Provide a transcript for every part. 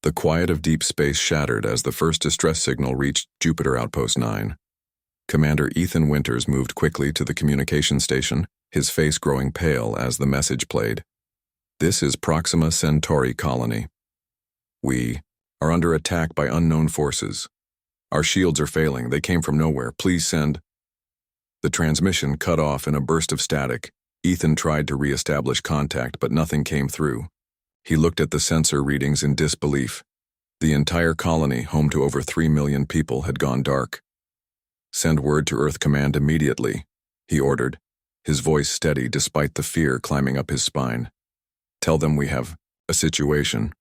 The quiet of deep space shattered as the first distress signal reached Jupiter Outpost 9. Commander Ethan Winters moved quickly to the communication station, his face growing pale as the message played. This is Proxima Centauri Colony. We are under attack by unknown forces. Our shields are failing. They came from nowhere. Please send. The transmission cut off in a burst of static. Ethan tried to re-establish contact, but nothing came through. He looked at the sensor readings in disbelief. The entire colony, home to over 3 million people, had gone dark. Send word to Earth Command immediately, he ordered, his voice steady despite the fear climbing up his spine. Tell them we have a situation.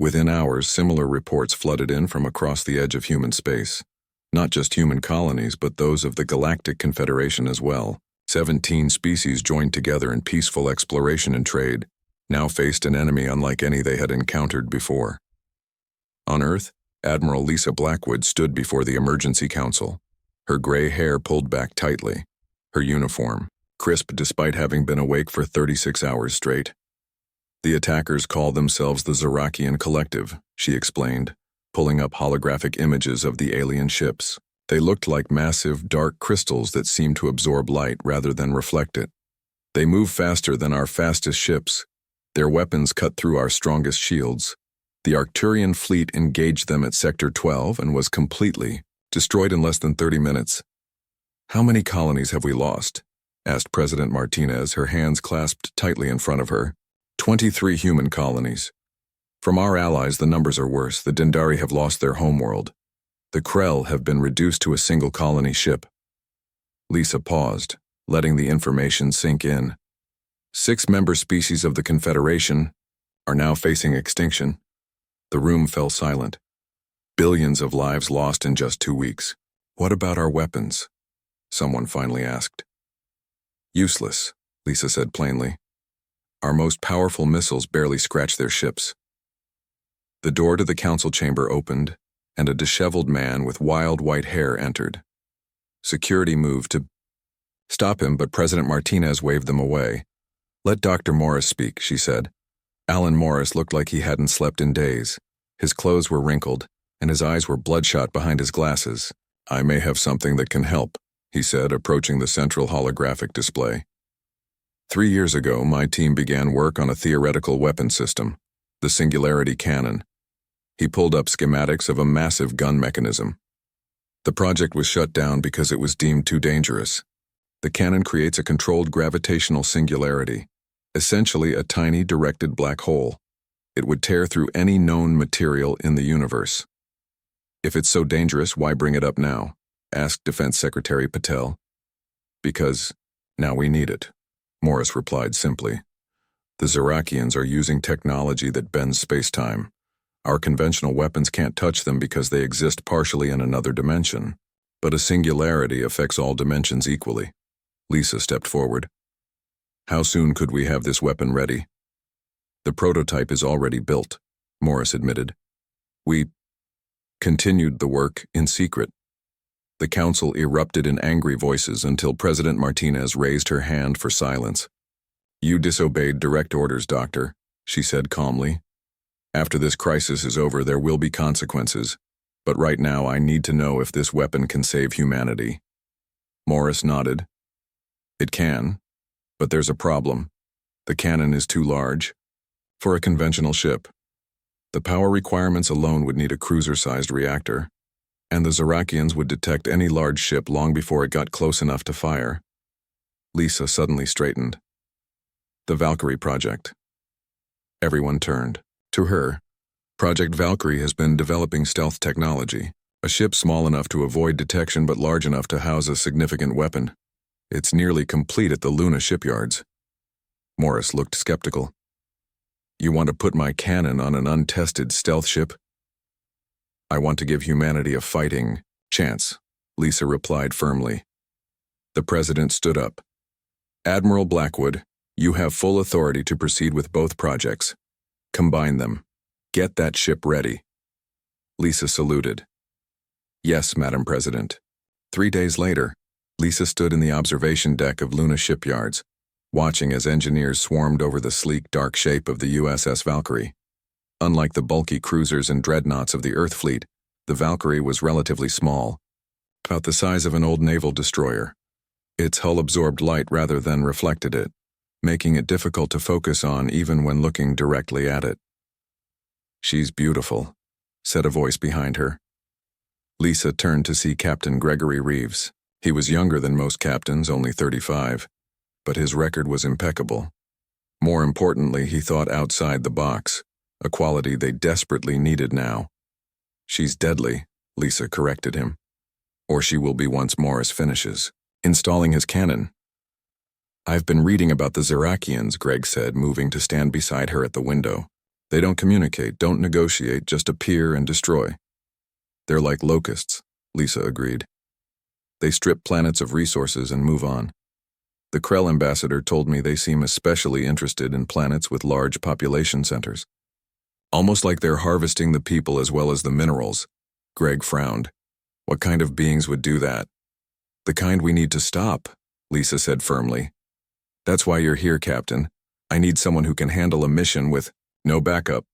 Within hours, similar reports flooded in from across the edge of human space. Not just human colonies, but those of the Galactic Confederation as well. 17 species joined together in peaceful exploration and trade, now faced an enemy unlike any they had encountered before. On Earth, Admiral Lisa Blackwood stood before the Emergency Council, her gray hair pulled back tightly, her uniform crisp despite having been awake for 36 hours straight. The attackers call themselves the Zarakian Collective, she explained, pulling up holographic images of the alien ships. They looked like massive, dark crystals that seemed to absorb light rather than reflect it. They move faster than our fastest ships. Their weapons cut through our strongest shields. The Arcturian fleet engaged them at Sector 12 and was completely destroyed in less than 30 minutes. How many colonies have we lost? Asked President Martinez, her hands clasped tightly in front of her. 23 human colonies. From our allies, the numbers are worse. The Dendari have lost their homeworld. The Krell have been reduced to a single colony ship. Lisa paused, letting the information sink in. 6 member species of the Confederation are now facing extinction. The room fell silent. Billions of lives lost in just 2 weeks. What about our weapons? Someone finally asked. Useless, Lisa said plainly. Our most powerful missiles barely scratch their ships. The door to the council chamber opened, and a disheveled man with wild white hair entered. Security moved to stop him, but President Martinez waved them away. Let Dr. Morris speak, she said. Alan Morris looked like he hadn't slept in days. His clothes were wrinkled, and his eyes were bloodshot behind his glasses. I may have something that can help, he said, approaching the central holographic display. 3 years ago, my team began work on a theoretical weapon system, the Singularity Cannon. He pulled up schematics of a massive gun mechanism. The project was shut down because it was deemed too dangerous. The cannon creates a controlled gravitational singularity, essentially a tiny directed black hole. It would tear through any known material in the universe. If it's so dangerous, why bring it up now? Asked Defense Secretary Patel. Because now we need it, Morris replied simply. The Zarakians are using technology that bends space-time. Our conventional weapons can't touch them because they exist partially in another dimension. But a singularity affects all dimensions equally. Lisa stepped forward. How soon could we have this weapon ready? The prototype is already built, Morris admitted. We continued the work in secret. The council erupted in angry voices until President Martinez raised her hand for silence. You disobeyed direct orders, Doctor, she said calmly. After this crisis is over, there will be consequences. But right now, I need to know if this weapon can save humanity. Morris nodded. It can, but there's a problem. The cannon is too large for a conventional ship. The power requirements alone would need a cruiser-sized reactor, and the Zarakians would detect any large ship long before it got close enough to fire. Lisa suddenly straightened. The Valkyrie Project. Everyone turned to her. Project Valkyrie has been developing stealth technology, a ship small enough to avoid detection but large enough to house a significant weapon. It's nearly complete at the Luna shipyards. Morris looked skeptical. You want to put my cannon on an untested stealth ship? I want to give humanity a fighting chance, Lisa replied firmly. The president stood up. Admiral Blackwood, you have full authority to proceed with both projects. Combine them. Get that ship ready. Lisa saluted. Yes, Madam President. 3 days later, Lisa stood in the observation deck of Luna shipyards, watching as engineers swarmed over the sleek, dark shape of the USS Valkyrie. Unlike the bulky cruisers and dreadnoughts of the Earth fleet, the Valkyrie was relatively small, about the size of an old naval destroyer. Its hull absorbed light rather than reflected it, making it difficult to focus on even when looking directly at it. "She's beautiful," said a voice behind her. Lisa turned to see Captain Gregory Reeves. He was younger than most captains, only 35, but his record was impeccable. More importantly, he thought outside the box, a quality they desperately needed now. "She's deadly," Lisa corrected him. "Or she will be once Morris finishes." Installing his cannon. "I've been reading about the Zerakians," Greg said, moving to stand beside her at the window. "They don't communicate, don't negotiate, just appear and destroy." "They're like locusts," Lisa agreed. "They strip planets of resources and move on. The Krell ambassador told me they seem especially interested in planets with large population centers. Almost like they're harvesting the people as well as the minerals." Greg frowned. "What kind of beings would do that?" "The kind we need to stop," Lisa said firmly. "That's why you're here, Captain. I need someone who can handle a mission with no backup,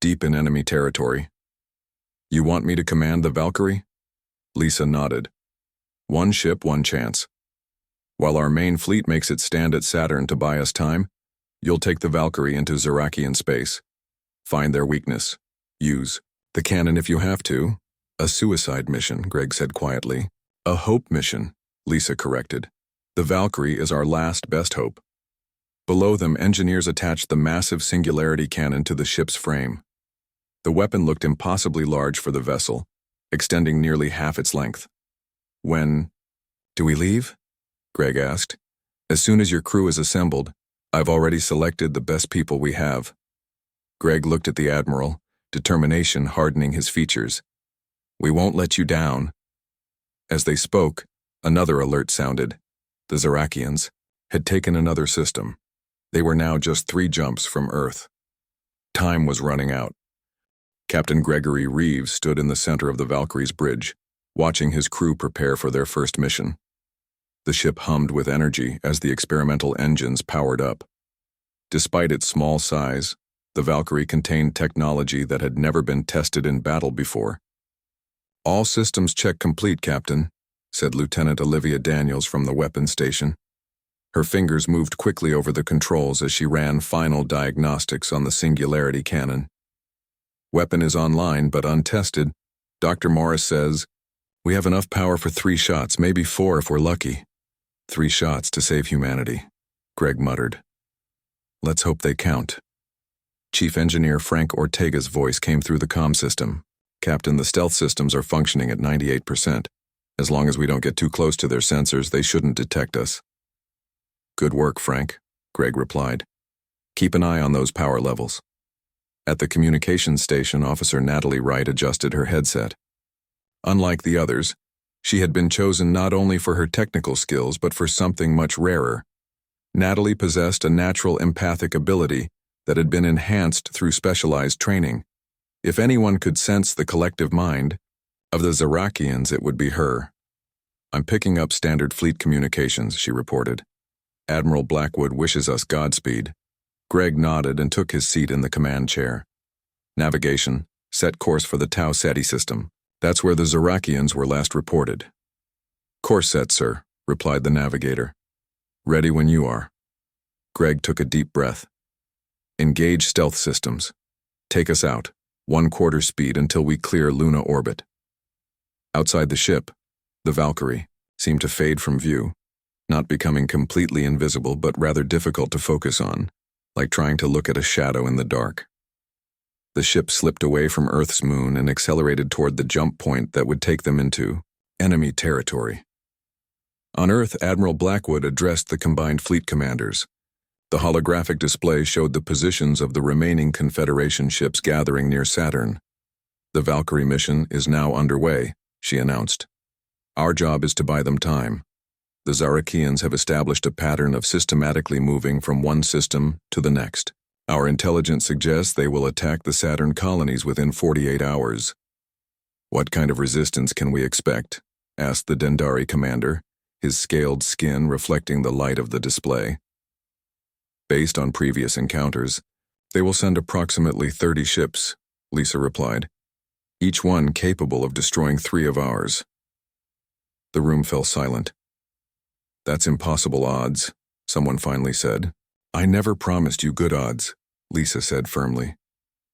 deep in enemy territory." "You want me to command the Valkyrie?" Lisa nodded. "One ship, one chance. While our main fleet makes its stand at Saturn to buy us time, you'll take the Valkyrie into Zerakian space. Find their weakness. Use the cannon if you have to." "A suicide mission," Greg said quietly. "A hope mission," Lisa corrected. "The Valkyrie is our last best hope." Below them, engineers attached the massive singularity cannon to the ship's frame. The weapon looked impossibly large for the vessel, extending nearly half its length. "When do we leave?" Greg asked. "As soon as your crew is assembled. I've already selected the best people we have." Greg looked at the Admiral, determination hardening his features. "We won't let you down." As they spoke, another alert sounded. The Zerakians had taken another system. They were now just 3 jumps from Earth. Time was running out. Captain Gregory Reeves stood in the center of the Valkyrie's bridge, watching his crew prepare for their first mission. The ship hummed with energy as the experimental engines powered up. Despite its small size, the Valkyrie contained technology that had never been tested in battle before. "All systems check complete, Captain," said Lieutenant Olivia Daniels from the weapons station. Her fingers moved quickly over the controls as she ran final diagnostics on the singularity cannon. "Weapon is online but untested. Dr. Morris says, we have enough power for 3 shots, maybe 4 if we're lucky." 3 shots to save humanity," Greg muttered. "Let's hope they count." Chief Engineer Frank Ortega's voice came through the comm system. "Captain, the stealth systems are functioning at 98%. As long as we don't get too close to their sensors, they shouldn't detect us." "Good work, Frank," Greg replied. "Keep an eye on those power levels." At the communications station, Officer Natalie Wright adjusted her headset. Unlike the others, she had been chosen not only for her technical skills but for something much rarer. Natalie possessed a natural empathic ability that had been enhanced through specialized training. If anyone could sense the collective mind of the Zerakians, it would be her. "I'm picking up standard fleet communications," she reported. "Admiral Blackwood wishes us Godspeed." Greg nodded and took his seat in the command chair. "Navigation, set course for the Tau Ceti system. That's where the Zerakians were last reported." "Course set, sir," replied the navigator. "Ready when you are." Greg took a deep breath. "Engage stealth systems. Take us out, 1/4 speed until we clear Luna orbit." Outside the ship, the Valkyrie seemed to fade from view, not becoming completely invisible but rather difficult to focus on, like trying to look at a shadow in the dark. The ship slipped away from Earth's moon and accelerated toward the jump point that would take them into enemy territory. On Earth, Admiral Blackwood addressed the combined fleet commanders. The holographic display showed the positions of the remaining Confederation ships gathering near Saturn. "The Valkyrie mission is now underway," she announced. "Our job is to buy them time. The Zerakians have established a pattern of systematically moving from one system to the next. Our intelligence suggests they will attack the Saturn colonies within 48 hours. "What kind of resistance can we expect?" asked the Dendari commander, his scaled skin reflecting the light of the display. "Based on previous encounters, They will send approximately 30 ships, Lisa replied, each one capable of destroying 3 of ours. The room fell silent. That's impossible odds, someone finally said. I never promised you good odds, Lisa said firmly.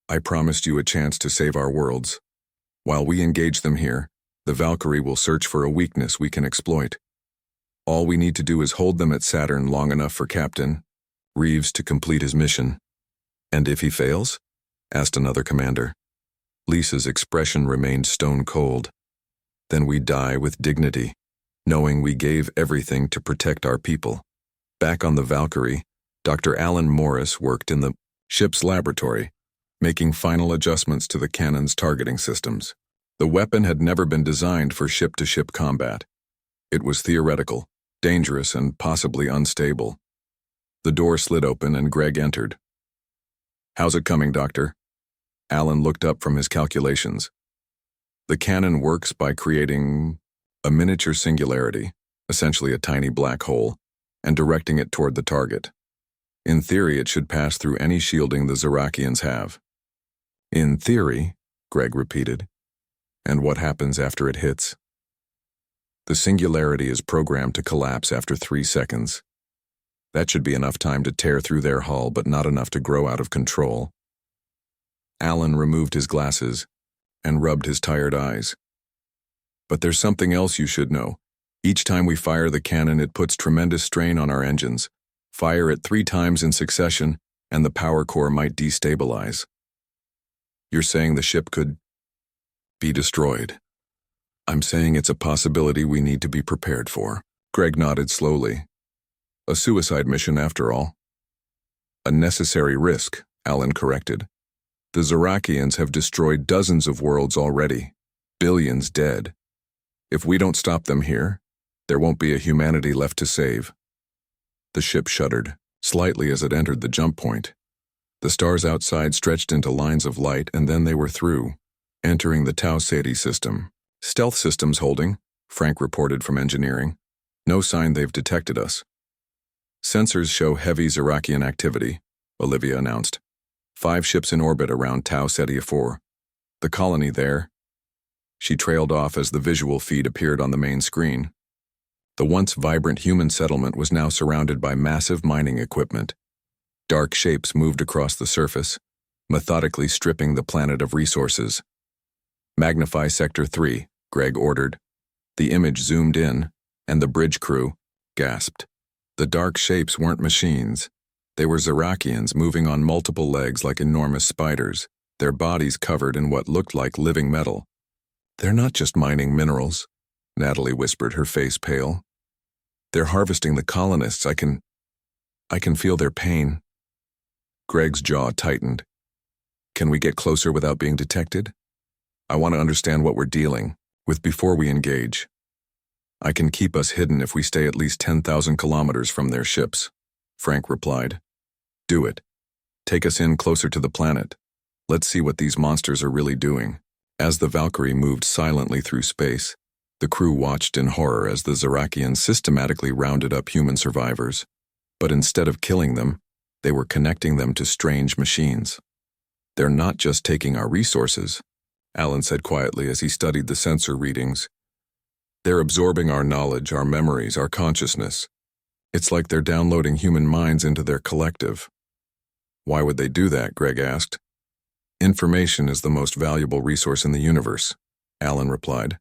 I promised you a chance to save our worlds. While we engage them here, the Valkyrie will search for a weakness we can exploit. All we need to do is hold them at Saturn long enough for Captain Reeves to complete his mission. And if he fails? Asked another commander. Lisa's expression remained stone cold. Then we die with dignity, knowing we gave everything to protect our people. Back on the Valkyrie, Dr. Alan Morris worked in the ship's laboratory, making final adjustments to the cannon's targeting systems. The weapon had never been designed for ship-to-ship combat. It was theoretical, dangerous, and possibly unstable. The door slid open and Greg entered. How's it coming, Doctor? Alan looked up from his calculations. The cannon works by creating a miniature singularity, essentially a tiny black hole, and directing it toward the target. In theory, it should pass through any shielding the Zerakians have. In theory, Greg repeated. And what happens after it hits? The singularity is programmed to collapse after 3 seconds. That should be enough time to tear through their hull, but not enough to grow out of control. Alan removed his glasses and rubbed his tired eyes. But there's something else you should know. Each time we fire the cannon, it puts tremendous strain on our engines. Fire it 3 times in succession, and the power core might destabilize. You're saying the ship could be destroyed. I'm saying it's a possibility we need to be prepared for. Greg nodded slowly. A suicide mission, after all. A necessary risk, Alan corrected. The Zerakians have destroyed dozens of worlds already, billions dead. If we don't stop them here, there won't be a humanity left to save. The ship shuddered, slightly as it entered the jump point. The stars outside stretched into lines of light, and then they were through, entering the Tau Ceti system. Stealth systems holding, Frank reported from engineering. No sign they've detected us. Sensors show heavy Zerakian activity, Olivia announced. 5 ships in orbit around Tau Ceti 4. The colony there. She trailed off as the visual feed appeared on the main screen. The once vibrant human settlement was now surrounded by massive mining equipment. Dark shapes moved across the surface, methodically stripping the planet of resources. Magnify Sector 3, Greg ordered. The image zoomed in, and the bridge crew gasped. The dark shapes weren't machines. They were Zerakians moving on multiple legs like enormous spiders, their bodies covered in what looked like living metal. They're not just mining minerals, Natalie whispered, her face pale. They're harvesting the colonists. I can feel their pain. Greg's jaw tightened. Can we get closer without being detected? I want to understand what we're dealing with before we engage. I can keep us hidden if we stay at least 10,000 kilometers from their ships, Frank replied. Do it. Take us in closer to the planet. Let's see what these monsters are really doing. As the Valkyrie moved silently through space, the crew watched in horror as the Zerakians systematically rounded up human survivors. But instead of killing them, they were connecting them to strange machines. They're not just taking our resources, Alan said quietly as he studied the sensor readings. They're absorbing our knowledge, our memories, our consciousness. It's like they're downloading human minds into their collective. Why would they do that? Greg asked. Information is the most valuable resource in the universe, Alan replied.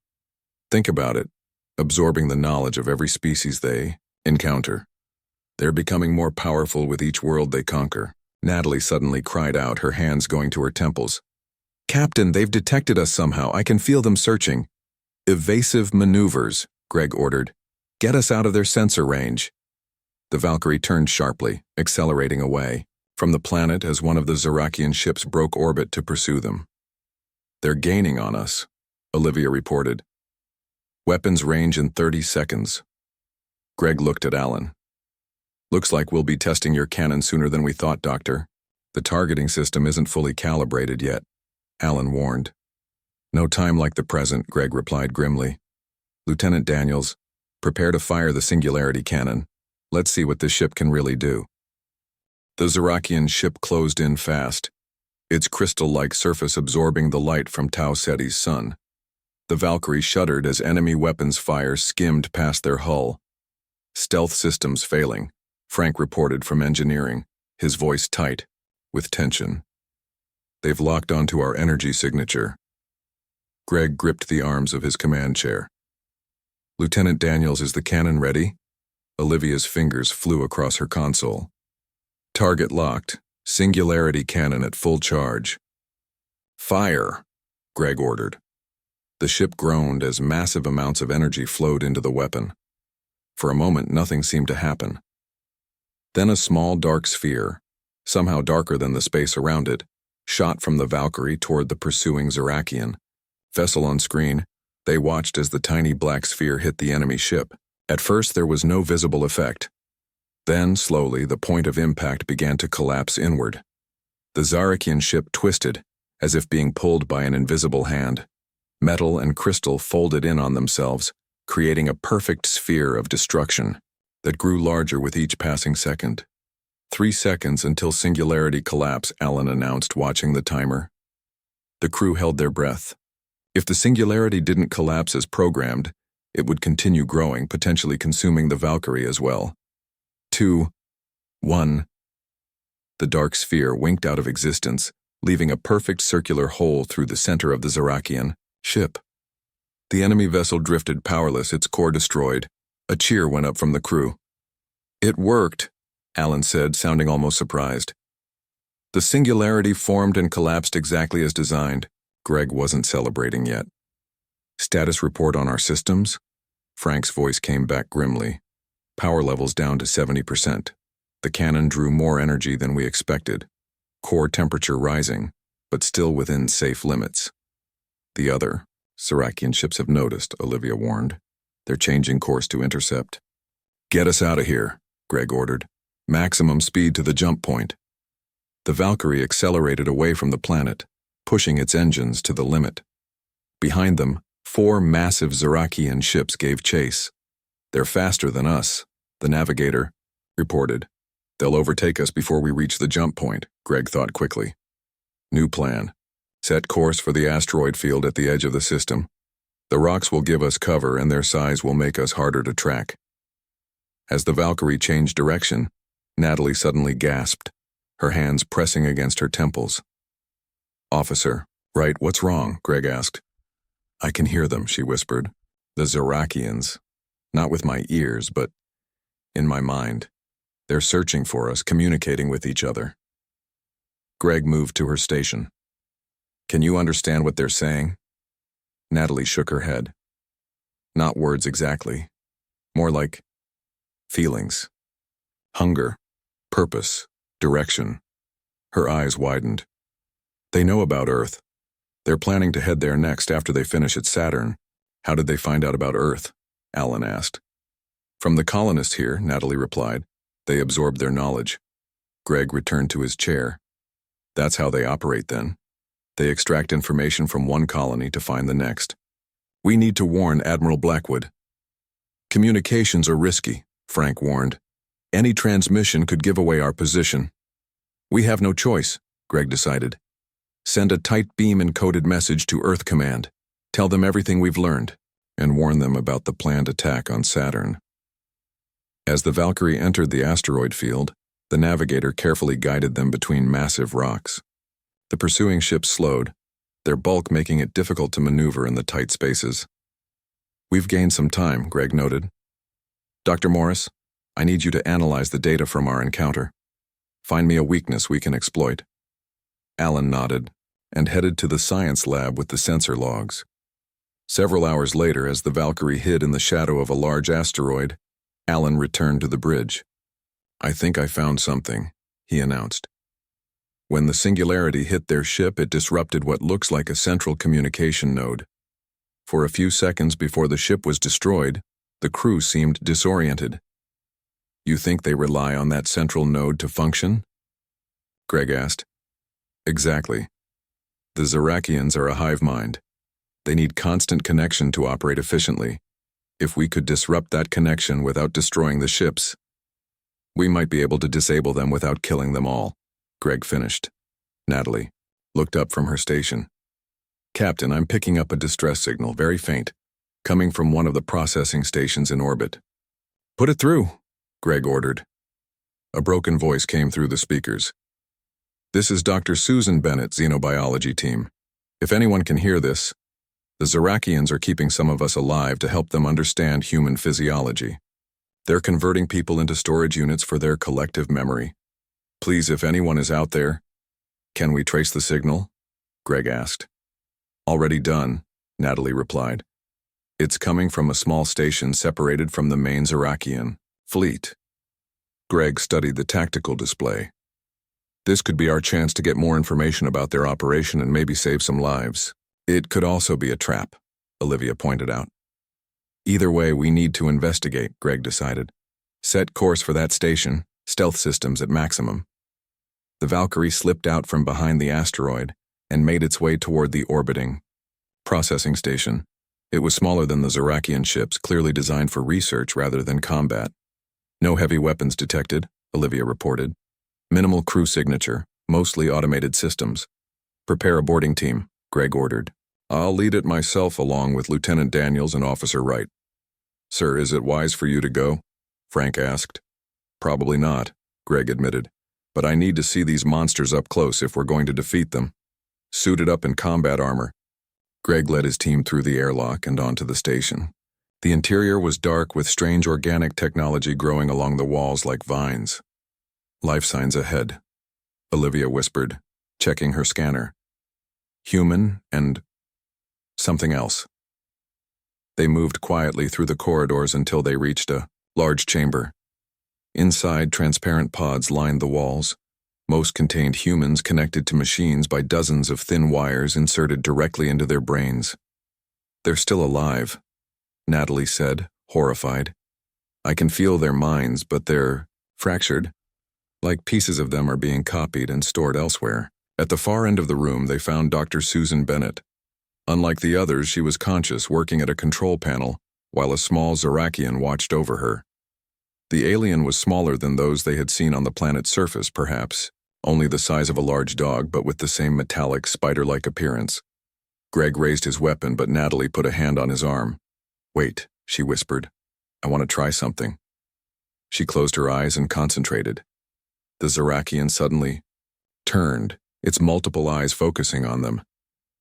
Think about it, absorbing the knowledge of every species they encounter. They're becoming more powerful with each world they conquer. Natalie suddenly cried out, her hands going to her temples. Captain, they've detected us somehow. I can feel them searching. Evasive maneuvers, Greg ordered. Get us out of their sensor range. The Valkyrie turned sharply, accelerating away from the planet as one of the Zerakian ships broke orbit to pursue them. They're gaining on us, Olivia reported. Weapons range in 30 seconds. Greg looked at Alan. Looks like we'll be testing your cannon sooner than we thought, Doctor. The targeting system isn't fully calibrated yet, Alan warned. No time like the present, Greg replied grimly. Lieutenant Daniels, prepare to fire the singularity cannon. Let's see what this ship can really do. The Zerakian ship closed in fast, its crystal-like surface absorbing the light from Tau Ceti's sun. The Valkyrie shuddered as enemy weapons fire skimmed past their hull. Stealth systems failing, Frank reported from engineering, his voice tight, with tension. They've locked onto our energy signature. Greg gripped the arms of his command chair. Lieutenant Daniels, is the cannon ready? Olivia's fingers flew across her console. Target locked, singularity cannon at full charge. Fire, Greg ordered. The ship groaned as massive amounts of energy flowed into the weapon. For a moment, nothing seemed to happen. Then a small dark sphere, somehow darker than the space around it, shot from the Valkyrie toward the pursuing Zerakian. Vessel on screen, they watched as the tiny black sphere hit the enemy ship. At first, there was no visible effect. Then, slowly, the point of impact began to collapse inward. The Zerakian ship twisted, as if being pulled by an invisible hand. Metal and crystal folded in on themselves, creating a perfect sphere of destruction that grew larger with each passing second. 3 seconds until singularity collapse, Alan announced, watching the timer. The crew held their breath. If the singularity didn't collapse as programmed, it would continue growing, potentially consuming the Valkyrie as well. 2, 1. The dark sphere winked out of existence, leaving a perfect circular hole through the center of the Zerakian ship. The enemy vessel drifted powerless, its core destroyed. A cheer went up from the crew. It worked, Alan said, sounding almost surprised. The singularity formed and collapsed exactly as designed. Greg wasn't celebrating yet. Status report on our systems? Frank's voice came back grimly. Power levels down to 70%. The cannon drew more energy than we expected. Core temperature rising, but still within safe limits. The other Zerakian ships have noticed, Olivia warned. They're changing course to intercept. Get us out of here, Greg ordered. Maximum speed to the jump point. The Valkyrie accelerated away from the planet, pushing its engines to the limit. Behind them, 4 massive Zerakian ships gave chase. They're faster than us, the navigator reported. They'll overtake us before we reach the jump point, Greg thought quickly. New plan. Set course for the asteroid field at the edge of the system. The rocks will give us cover and their size will make us harder to track. As the Valkyrie changed direction, Natalie suddenly gasped, her hands pressing against her temples. Officer, right, what's wrong? Greg asked. I can hear them, she whispered. The Zerakians. Not with my ears, but in my mind. They're searching for us, communicating with each other. Greg moved to her station. Can you understand what they're saying? Natalie shook her head. Not words exactly. More like feelings. Hunger, purpose, direction. Her eyes widened. They know about Earth. They're planning to head there next after they finish at Saturn. How did they find out about Earth? Alan asked. From the colonists here, Natalie replied. They absorbed their knowledge. Greg returned to his chair. That's how they operate then. They extract information from one colony to find the next. We need to warn Admiral Blackwood. Communications are risky, Frank warned. Any transmission could give away our position. We have no choice, Greg decided. Send a tight beam-encoded message to Earth Command. Tell them everything we've learned, and warn them about the planned attack on Saturn. As the Valkyrie entered the asteroid field, the navigator carefully guided them between massive rocks. The pursuing ships slowed, their bulk making it difficult to maneuver in the tight spaces. We've gained some time, Greg noted. Dr. Morris, I need you to analyze the data from our encounter. Find me a weakness we can exploit. Alan nodded and headed to the science lab with the sensor logs. Several hours later, as the Valkyrie hid in the shadow of a large asteroid, Alan returned to the bridge. I think I found something, he announced. When the singularity hit their ship, it disrupted what looks like a central communication node. For a few seconds before the ship was destroyed, the crew seemed disoriented. You think they rely on that central node to function? Greg asked. Exactly. The Zerakians are a hive mind. They need constant connection to operate efficiently. If we could disrupt that connection without destroying the ships. We might be able to disable them without killing them all, Greg finished. Natalie looked up from her station. Captain, I'm picking up a distress signal, very faint, coming from one of the processing stations in orbit. Put it through, Greg ordered. A broken voice came through the speakers. This is Dr. Susan Bennett, Xenobiology team. If anyone can hear this, the Zorakians are keeping some of us alive to help them understand human physiology. They're converting people into storage units for their collective memory. Please, if anyone is out there, can we trace the signal? Greg asked. Already done, Natalie replied. It's coming from a small station separated from the main Zorakian fleet. Greg studied the tactical display. This could be our chance to get more information about their operation and maybe save some lives. It could also be a trap, Olivia pointed out. Either way, we need to investigate, Greg decided. Set course for that station, stealth systems at maximum. The Valkyrie slipped out from behind the asteroid and made its way toward the orbiting processing station. It was smaller than the Zorakian ships, clearly designed for research rather than combat. No heavy weapons detected, Olivia reported. Minimal crew signature, mostly automated systems. Prepare a boarding team, Greg ordered. I'll lead it myself along with Lieutenant Daniels and Officer Wright. Sir, is it wise for you to go? Frank asked. Probably not, Greg admitted. But I need to see these monsters up close if we're going to defeat them. Suited up in combat armor. Greg led his team through the airlock and onto the station. The interior was dark with strange organic technology growing along the walls like vines. Life signs ahead, Olivia whispered, checking her scanner. Human and something else. They moved quietly through the corridors until they reached a large chamber. Inside, transparent pods lined the walls. Most contained humans connected to machines by dozens of thin wires inserted directly into their brains. They're still alive, Natalie said, horrified. I can feel their minds, but they're fractured. Like pieces of them are being copied and stored elsewhere. At the far end of the room, they found Dr. Susan Bennett. Unlike the others, she was conscious, working at a control panel, while a small Zorakian watched over her. The alien was smaller than those they had seen on the planet's surface, perhaps, only the size of a large dog, but with the same metallic, spider-like appearance. Greg raised his weapon, but Natalie put a hand on his arm. Wait, she whispered. I want to try something. She closed her eyes and concentrated. The Zorakian suddenly turned, its multiple eyes focusing on them.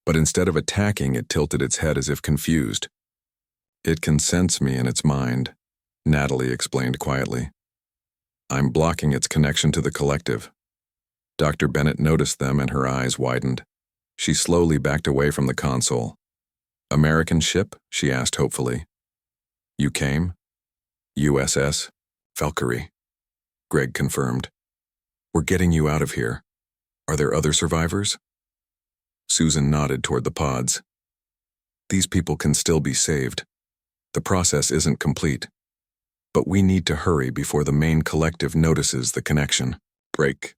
But instead of attacking, it tilted its head as if confused. It can sense me in its mind, Natalie explained quietly. I'm blocking its connection to the collective. Dr. Bennett noticed them and her eyes widened. She slowly backed away from the console. American ship? She asked hopefully. You came? USS Valkyrie, Greg confirmed. We're getting you out of here. Are there other survivors? Susan nodded toward the pods. These people can still be saved. The process isn't complete. But we need to hurry before the main collective notices the connection. Break.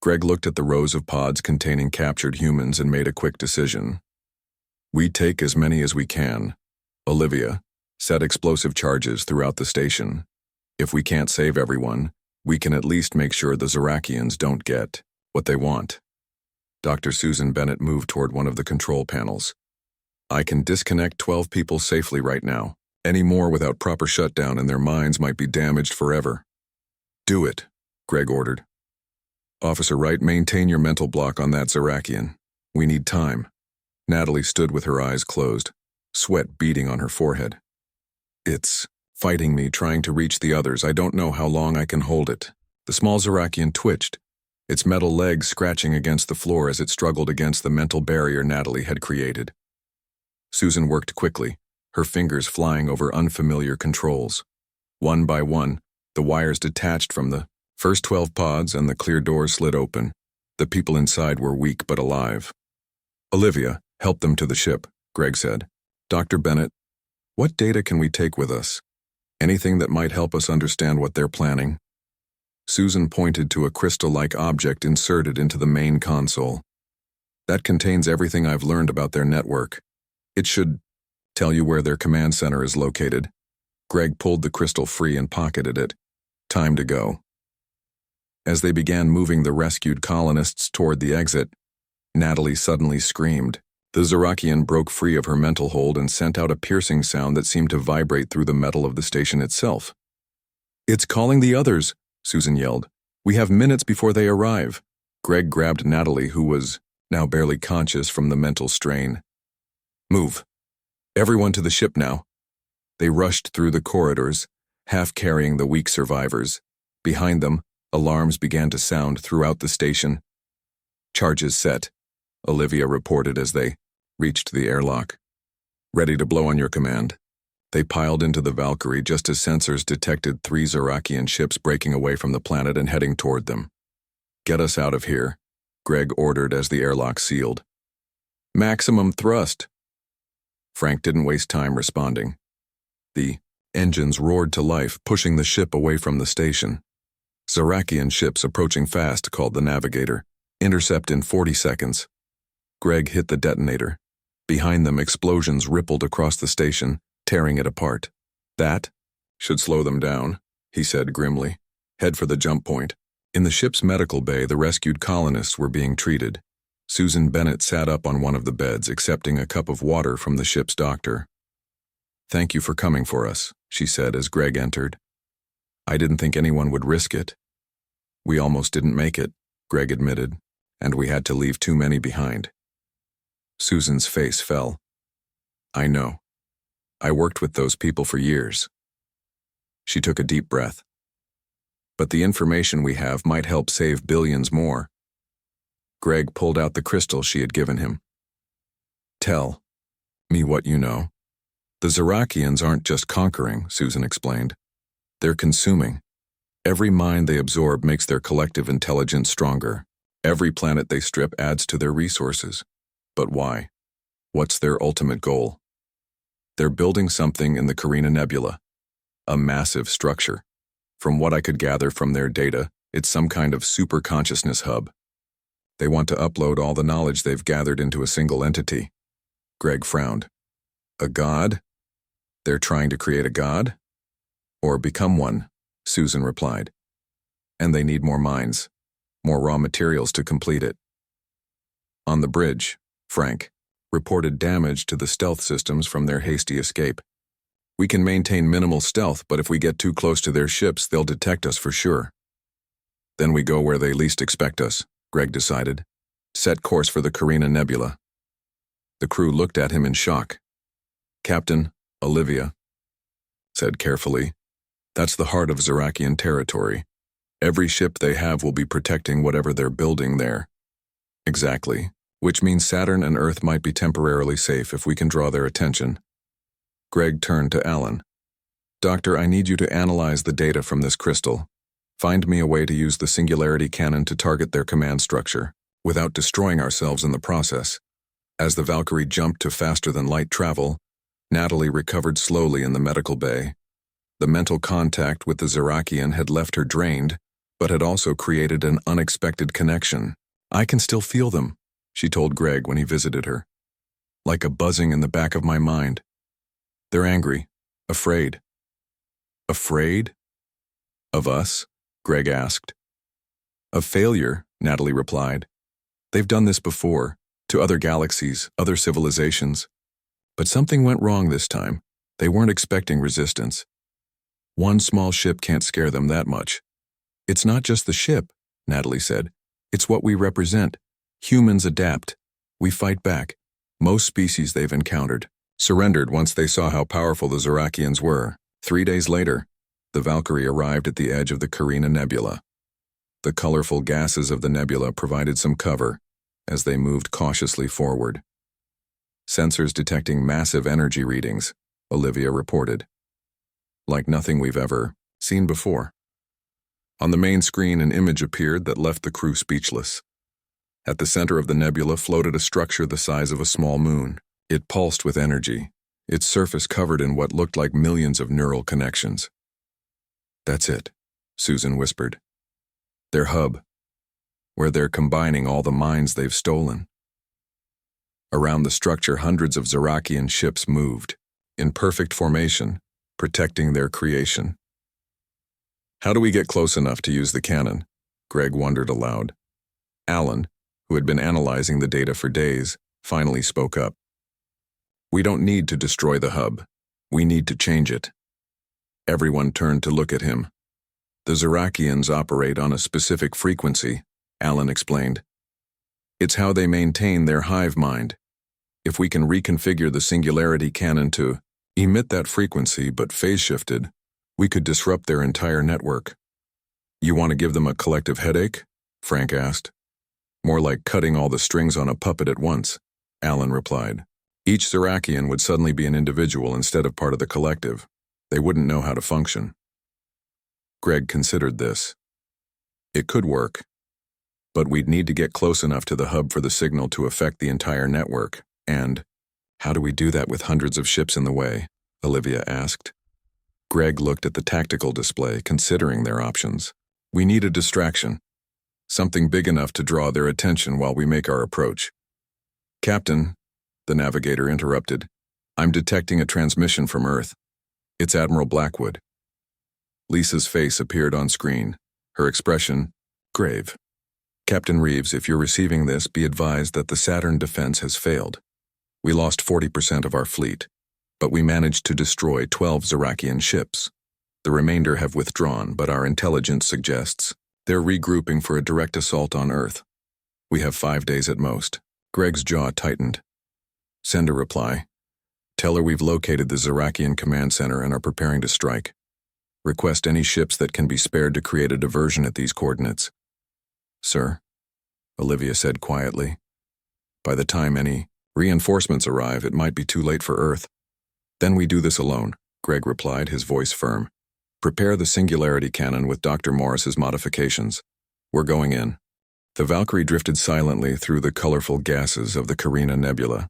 Greg looked at the rows of pods containing captured humans and made a quick decision. We take as many as we can. Olivia, set explosive charges throughout the station. If we can't save everyone, we can at least make sure the Zorakians don't get what they want. Dr. Susan Bennett moved toward one of the control panels. I can disconnect 12 people safely right now. Any more without proper shutdown and their minds might be damaged forever. Do it, Greg ordered. Officer Wright, maintain your mental block on that Zorakian. We need time. Natalie stood with her eyes closed, sweat beading on her forehead. It's fighting me, trying to reach the others. I don't know how long I can hold it. The small Zorakian twitched, its metal legs scratching against the floor as it struggled against the mental barrier Natalie had created. Susan worked quickly, her fingers flying over unfamiliar controls. One by one, the wires detached from the first 12 pods and the clear doors slid open. The people inside were weak but alive. Olivia, help them to the ship, Greg said. Dr. Bennett, what data can we take with us? Anything that might help us understand what they're planning? Susan pointed to a crystal-like object inserted into the main console. That contains everything I've learned about their network. It should tell you where their command center is located. Greg pulled the crystal free and pocketed it. Time to go. As they began moving the rescued colonists toward the exit, Natalie suddenly screamed. The Zerakian broke free of her mental hold and sent out a piercing sound that seemed to vibrate through the metal of the station itself. "It's calling the others," Susan yelled. "We have minutes before they arrive." Greg grabbed Natalie, who was now barely conscious from the mental strain. "Move. Everyone to the ship now." They rushed through the corridors, half carrying the weak survivors. Behind them, alarms began to sound throughout the station. "Charges set," Olivia reported as they reached the airlock. "Ready to blow on your command." They piled into the Valkyrie just as sensors detected 3 Zerakian ships breaking away from the planet and heading toward them. "Get us out of here," Greg ordered as the airlock sealed. "Maximum thrust." Frank didn't waste time responding. The engines roared to life, pushing the ship away from the station. "Zerakian ships approaching fast," called the navigator. "Intercept in 40 seconds." Greg hit the detonator. Behind them, explosions rippled across the station, tearing it apart. "That should slow them down," he said grimly. "Head for the jump point." In the ship's medical bay, the rescued colonists were being treated. Susan Bennett sat up on one of the beds, accepting a cup of water from the ship's doctor. "Thank you for coming for us," she said as Greg entered. "I didn't think anyone would risk it." "We almost didn't make it," Greg admitted, "and we had to leave too many behind." Susan's face fell. "I know. I worked with those people for years." She took a deep breath. "But the information we have might help save billions more." Greg pulled out the crystal she had given him. "Tell me what you know." "The Zerakians aren't just conquering," Susan explained. "They're consuming. Every mind they absorb makes their collective intelligence stronger. Every planet they strip adds to their resources. But why? What's their ultimate goal? They're building something in the Carina Nebula. A massive structure. From what I could gather from their data, it's some kind of super-consciousness hub. They want to upload all the knowledge they've gathered into a single entity." Greg frowned. "A god? They're trying to create a god? Or become one," Susan replied. "And they need more minds, more raw materials to complete it." On the bridge, Frank reported damage to the stealth systems from their hasty escape. "We can maintain minimal stealth, but if we get too close to their ships, they'll detect us for sure." "Then we go where they least expect us," Greg decided. "Set course for the Carina Nebula." The crew looked at him in shock. "Captain, Olivia said carefully, "That's the heart of Zerakian territory. Every ship they have will be protecting whatever they're building there." "Exactly. Which means Saturn and Earth might be temporarily safe if we can draw their attention." Greg turned to Alan. "Doctor, I need you to analyze the data from this crystal. Find me a way to use the singularity cannon to target their command structure, without destroying ourselves in the process." As the Valkyrie jumped to faster-than-light travel, Natalie recovered slowly in the medical bay. The mental contact with the Zerakian had left her drained, but had also created an unexpected connection. "I can still feel them," she told Greg when he visited her. "Like a buzzing in the back of my mind. They're angry, afraid." "Afraid? Of us?" Greg asked. "Of failure," Natalie replied. "They've done this before, to other galaxies, other civilizations. But something went wrong this time. They weren't expecting resistance. One small ship can't scare them that much." "It's not just the ship," Natalie said. "It's what we represent. Humans adapt. We fight back. Most species they've encountered surrendered once they saw how powerful the Zerakians were." 3 days later, the Valkyrie arrived at the edge of the Carina Nebula. The colorful gases of the nebula provided some cover as they moved cautiously forward. "Sensors detecting massive energy readings," Olivia reported. "Like nothing we've ever seen before." On the main screen, an image appeared that left the crew speechless. At the center of the nebula floated a structure the size of a small moon. It pulsed with energy, its surface covered in what looked like millions of neural connections. "That's it," Susan whispered. "Their hub, where they're combining all the minds they've stolen." Around the structure, hundreds of Zerakian ships moved, in perfect formation, protecting their creation. "How do we get close enough to use the cannon?" Greg wondered aloud. Alan, who had been analyzing the data for days, finally spoke up. We don't need to destroy the hub. We need to change it. Everyone turned to look at him. The Zerakians operate on a specific frequency, Alan explained. It's how they maintain their hive mind. If we can reconfigure the singularity cannon to emit that frequency but phase-shifted, we could disrupt their entire network. You want to give them a collective headache? Frank asked. More like cutting all the strings on a puppet at once, Alan replied. Each Zerakian would suddenly be an individual instead of part of the collective. They wouldn't know how to function. Greg considered this. It could work, but we'd need to get close enough to the hub for the signal to affect the entire network. And how do we do that with hundreds of ships in the way? Olivia asked. Greg looked at the tactical display, considering their options. We need a distraction. Something big enough to draw their attention while we make our approach. Captain, the navigator interrupted, I'm detecting a transmission from Earth. It's Admiral Blackwood. Lisa's face appeared on screen, her expression grave. Captain Reeves, if you're receiving this, be advised that the Saturn defense has failed. We lost 40% of our fleet, but we managed to destroy 12 Zerakian ships. The remainder have withdrawn, but our intelligence suggests they're regrouping for a direct assault on Earth. We have 5 days at most. Greg's jaw tightened. Send a reply. Tell her we've located the Zerakian command center and are preparing to strike. Request any ships that can be spared to create a diversion at these coordinates. Sir, Olivia said quietly. By the time any reinforcements arrive, it might be too late for Earth. Then we do this alone, Greg replied, his voice firm. Prepare the singularity cannon with Dr. Morris's modifications. We're going in. The Valkyrie drifted silently through the colorful gases of the Carina Nebula.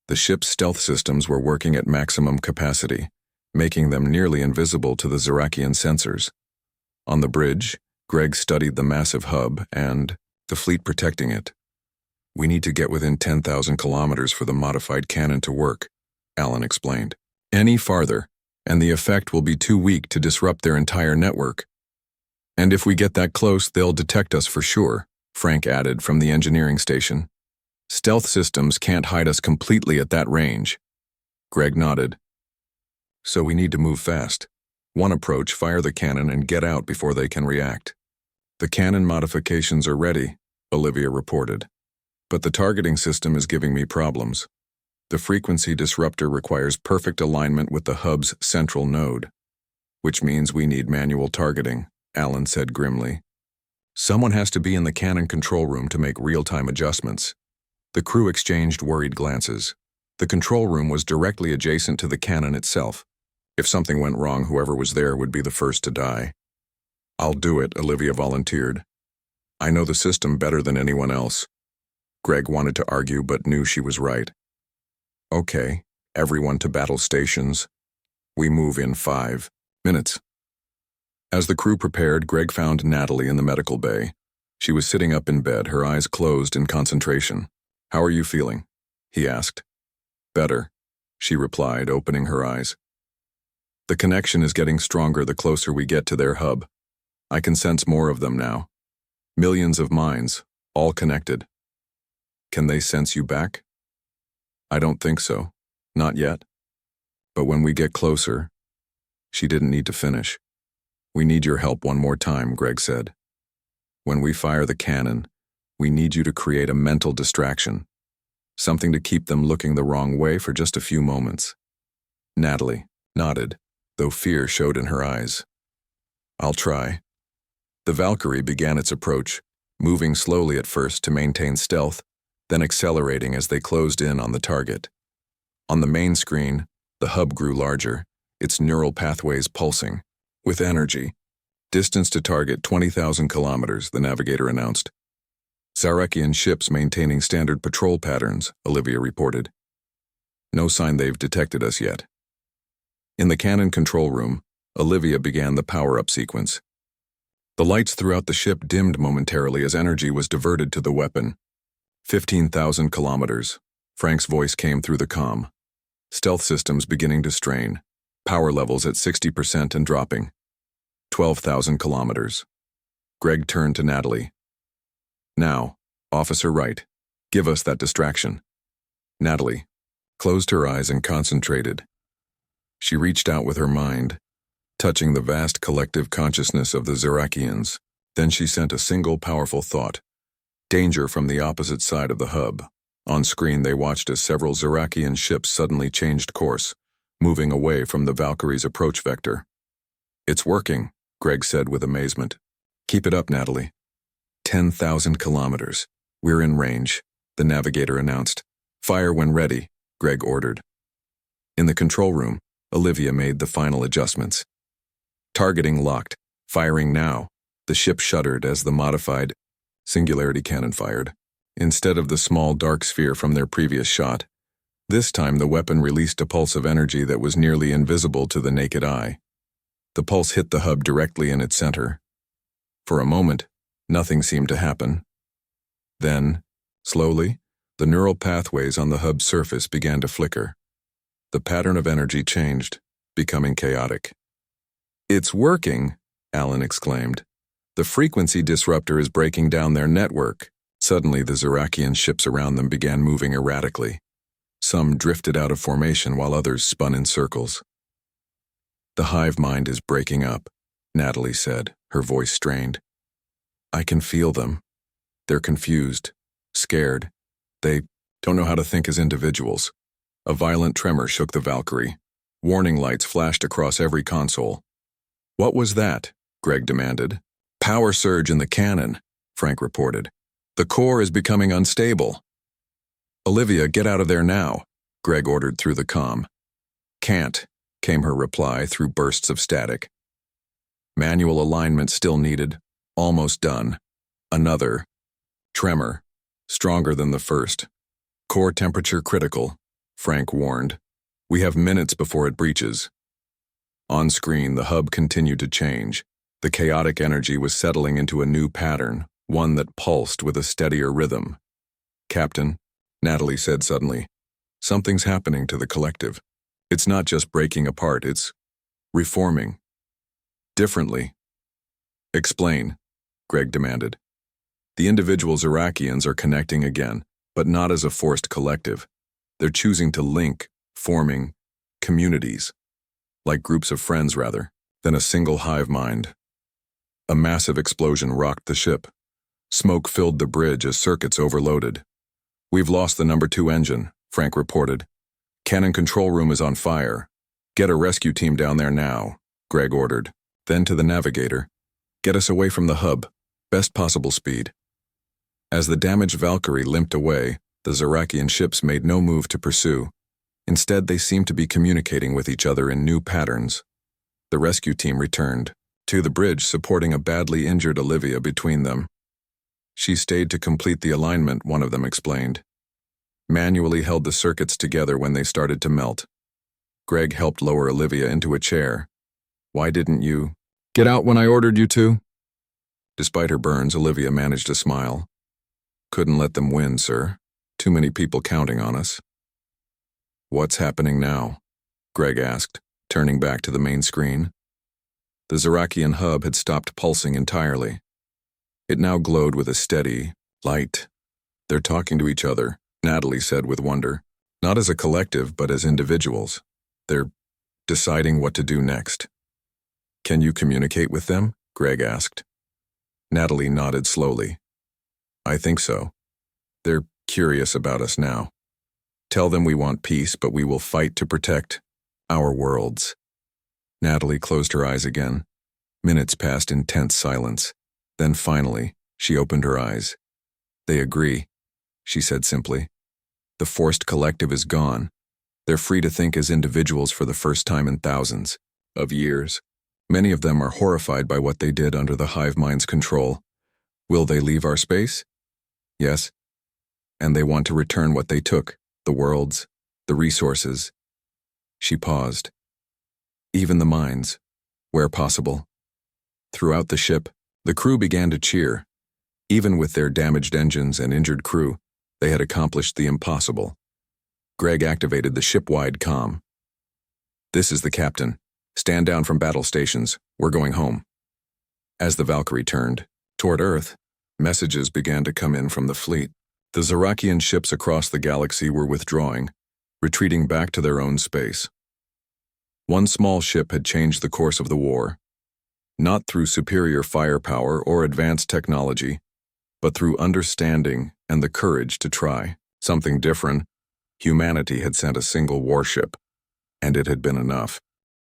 The ship's stealth systems were working at maximum capacity, making them nearly invisible to the Zerakian sensors. On the bridge, Greg studied the massive hub and the fleet protecting it. We need to get within 10,000 kilometers for the modified cannon to work, Alan explained. Any farther, and the effect will be too weak to disrupt their entire network. And if we get that close, they'll detect us for sure, Frank added from the engineering station. Stealth systems can't hide us completely at that range. Greg nodded. So we need to move fast. One approach, fire the cannon and get out before they can react. The cannon modifications are ready, Olivia reported. But the targeting system is giving me problems. The frequency disruptor requires perfect alignment with the hub's central node, which means we need manual targeting, Alan said grimly. Someone has to be in the cannon control room to make real-time adjustments. The crew exchanged worried glances. The control room was directly adjacent to the cannon itself. If something went wrong, whoever was there would be the first to die. I'll do it, Olivia volunteered. I know the system better than anyone else. Greg wanted to argue but knew she was right. Okay, everyone to battle stations. We move in 5 minutes. As the crew prepared, Greg found Natalie in the medical bay. She was sitting up in bed, her eyes closed in concentration. How are you feeling? He asked. Better, she replied, opening her eyes. The connection is getting stronger the closer we get to their hub. I can sense more of them now. Millions of minds, all connected. Can they sense you back? I don't think so. Not yet. But when we get closer... She didn't need to finish. We need your help one more time, Greg said. When we fire the cannon, we need you to create a mental distraction. Something to keep them looking the wrong way for just a few moments. Natalie nodded, though fear showed in her eyes. I'll try. The Valkyrie began its approach, moving slowly at first to maintain stealth, then accelerating as they closed in on the target. On the main screen, the hub grew larger, its neural pathways pulsing, with energy. Distance to target 20,000 kilometers, the navigator announced. Zerakian ships maintaining standard patrol patterns, Olivia reported. No sign they've detected us yet. In the cannon control room, Olivia began the power-up sequence. The lights throughout the ship dimmed momentarily as energy was diverted to the weapon. 15,000 kilometers. Frank's voice came through the comm. Stealth systems beginning to strain. Power levels at 60% and dropping. 12,000 kilometers. Greg turned to Natalie. Now, Officer Wright, give us that distraction. Natalie closed her eyes and concentrated. She reached out with her mind, touching the vast collective consciousness of the Zerakians. Then she sent a single powerful thought. Danger from the opposite side of the hub. On screen they watched as several Zerakian ships suddenly changed course, moving away from the Valkyrie's approach vector. It's working, Greg said with amazement. Keep it up, Natalie. 10,000 kilometers. We're in range, the navigator announced. Fire when ready, Greg ordered. In the control room, Olivia made the final adjustments. Targeting locked. Firing now. The ship shuddered as the modified Singularity cannon fired. Instead of the small dark sphere from their previous shot, this time the weapon released a pulse of energy that was nearly invisible to the naked eye. The pulse hit the hub directly in its center. For a moment, nothing seemed to happen. Then, slowly, the neural pathways on the hub's surface began to flicker. The pattern of energy changed, becoming chaotic. It's working, Alan exclaimed. The frequency disruptor is breaking down their network. Suddenly, the Zerakian ships around them began moving erratically. Some drifted out of formation while others spun in circles. The hive mind is breaking up, Natalie said, her voice strained. I can feel them. They're confused, scared. They don't know how to think as individuals. A violent tremor shook the Valkyrie. Warning lights flashed across every console. What was that? Greg demanded. Power surge in the cannon, Frank reported. The core is becoming unstable. Olivia, get out of there now, Greg ordered through the comm. Can't, came her reply through bursts of static. Manual alignment still needed. Almost done. Another. Tremor. Stronger than the first. Core temperature critical, Frank warned. We have minutes before it breaches. On screen, the hub continued to change. The chaotic energy was settling into a new pattern, one that pulsed with a steadier rhythm. Captain, Natalie said suddenly, something's happening to the collective. It's not just breaking apart, it's reforming. Differently. Explain, Greg demanded. The individual Zerakians are connecting again, but not as a forced collective. They're choosing to link, forming communities, like groups of friends rather, than a single hive mind. A massive explosion rocked the ship. Smoke filled the bridge as circuits overloaded. We've lost the number 2 engine, Frank reported. Cannon control room is on fire. Get a rescue team down there now, Greg ordered. Then to the navigator. Get us away from the hub. Best possible speed. As the damaged Valkyrie limped away, the Zerakian ships made no move to pursue. Instead, they seemed to be communicating with each other in new patterns. The rescue team returned to the bridge, supporting a badly injured Olivia between them. She stayed to complete the alignment, one of them explained. Manually held the circuits together when they started to melt. Greg helped lower Olivia into a chair. Why didn't you get out when I ordered you to? Despite her burns, Olivia managed a smile. Couldn't let them win, sir. Too many people counting on us. What's happening now? Greg asked, turning back to the main screen. The Zerakian hub had stopped pulsing entirely. It now glowed with a steady light. They're talking to each other, Natalie said with wonder. Not as a collective, but as individuals. They're deciding what to do next. Can you communicate with them? Greg asked. Natalie nodded slowly. I think so. They're curious about us now. Tell them we want peace, but we will fight to protect our worlds. Natalie closed her eyes again. Minutes passed in tense silence. Then finally, she opened her eyes. They agree, she said simply. The forced collective is gone. They're free to think as individuals for the first time in thousands of years. Many of them are horrified by what they did under the hive mind's control. Will they leave our space? Yes. And they want to return what they took, the worlds, the resources. She paused. Even the mines, where possible. Throughout the ship, the crew began to cheer. Even with their damaged engines and injured crew, they had accomplished the impossible. Greg activated the ship-wide comm. This is the captain. Stand down from battle stations. We're going home. As the Valkyrie turned Toward Earth, messages began to come in from the fleet. The Zarakian ships across the galaxy were withdrawing, retreating back to their own space. One small ship had changed the course of the war, not through superior firepower or advanced technology, but through understanding and the courage to try something different. Humanity had sent a single warship, and it had been enough.